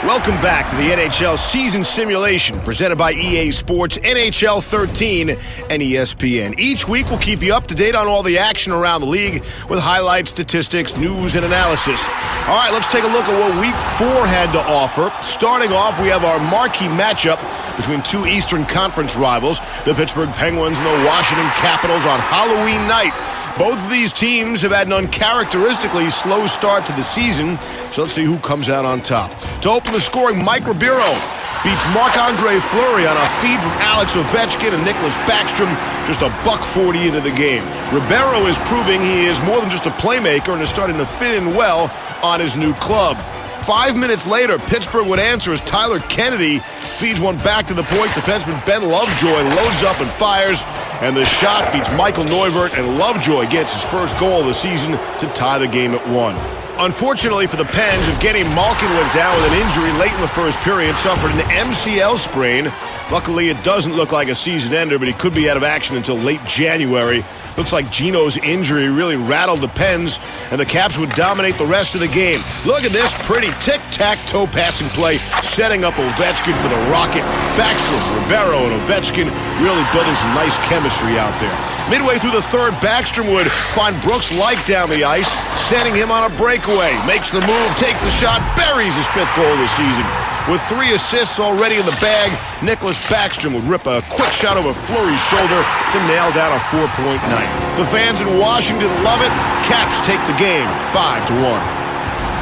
Welcome back to the NHL season simulation presented by EA Sports, NHL13, and ESPN. Each week we'll keep you up to date on all the action around the league with highlights, statistics, news, and analysis. All right, let's take a look at what Week 4 had to offer. Starting off, we have our marquee matchup between two Eastern Conference rivals, the Pittsburgh Penguins and the Washington Capitals on Halloween night. Both of these teams have had an uncharacteristically slow start to the season, so let's see who comes out on top. To open the scoring, Mike Ribeiro beats Marc-Andre Fleury on a feed from Alex Ovechkin and Nicholas Backstrom, just $1.40 into the game. Ribeiro is proving he is more than just a playmaker and is starting to fit in well on his new club. 5 minutes later, Pittsburgh would answer as Tyler Kennedy feeds one back to the point. Defenseman Ben Lovejoy loads up and fires, and the shot beats Michael Neuvert, and Lovejoy gets his first goal of the season to tie the game at 1. Unfortunately for the Pens, Evgeny Malkin went down with an injury late in the first period, suffered an MCL sprain. Luckily, it doesn't look like a season ender, but he could be out of action until late January. Looks like Gino's injury really rattled the Pens, and the Caps would dominate the rest of the game. Look at this pretty tic-tac-toe passing play, setting up Ovechkin for the rocket. Backstrom, Ribeiro, and Ovechkin really building some nice chemistry out there. Midway through the third, Backstrom would find Brooks Laich down the ice, sending him on a breakaway. Makes the move, takes the shot, buries his 5th goal of the season. With 3 assists already in the bag, Nicholas Backstrom would rip a quick shot over Fleury's shoulder to nail down a 4-point night. The fans in Washington love it. Caps take the game 5-1.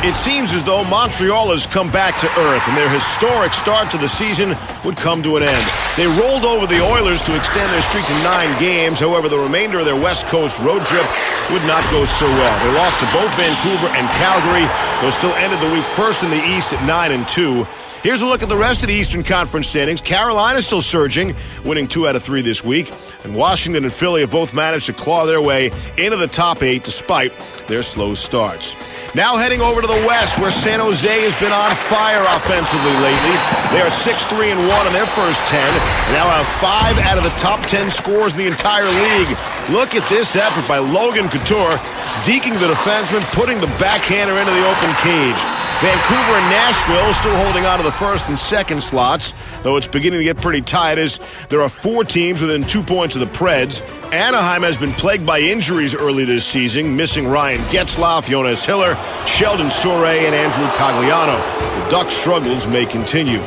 It seems as though Montreal has come back to earth, and their historic start to the season would come to an end. They rolled over the Oilers to extend their streak to 9 games. However, the remainder of their West Coast road trip would not go so well. They lost to both Vancouver and Calgary, though still ended the week first in the East at 9-2. Here's a look at the rest of the Eastern Conference standings. Carolina's still surging, winning 2 out of 3 this week. And Washington and Philly have both managed to claw their way into the top 8 despite their slow starts. Now heading over to the West, where San Jose has been on fire offensively lately. They are 6-3-1 in their first 10, and now have 5 out of the top 10 scores in the entire league. Look at this effort by Logan Couture, deking the defenseman, putting the backhander into the open cage. Vancouver and Nashville still holding on to the first and second slots, though it's beginning to get pretty tight as there are 4 teams within 2 points of the Preds. Anaheim has been plagued by injuries early this season, missing Ryan Getzlaf, Jonas Hiller, Sheldon Souray, and Andrew Cogliano. The Ducks' struggles may continue.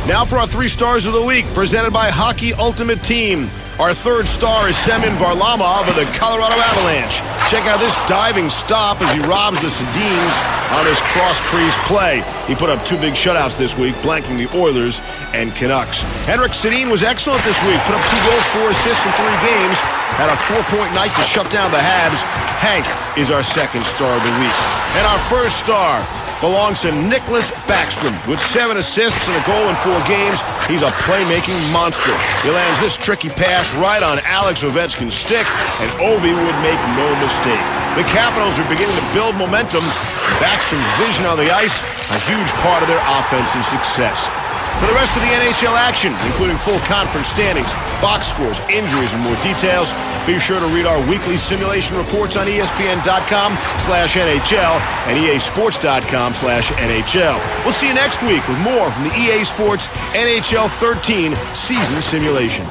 Now for our 3 stars of the week, presented by Hockey Ultimate Team. Our 3rd star is Semyon Varlamov of the Colorado Avalanche. Check out this diving stop as he robs the Sedins on his cross-crease play. He put up 2 big shutouts this week, blanking the Oilers and Canucks. Henrik Sedin was excellent this week, put up 2 goals, 4 assists in 3 games, had a 4-point night to shut down the Habs. Hank is our 2nd star of the week. And our 1st star belongs to Nicholas Backstrom. With 7 assists and a goal in 4 games, he's a playmaking monster. He lands this tricky pass right on Alex Ovechkin's stick, and Ovi would make no mistake. The Capitals are beginning to build momentum. Backstrom's vision on the ice, a huge part of their offensive success. For the rest of the NHL action, including full conference standings, box scores, injuries, and more details, be sure to read our weekly simulation reports on ESPN.com/NHL and EASports.com/NHL. We'll see you next week with more from the EA Sports NHL 13 season simulation.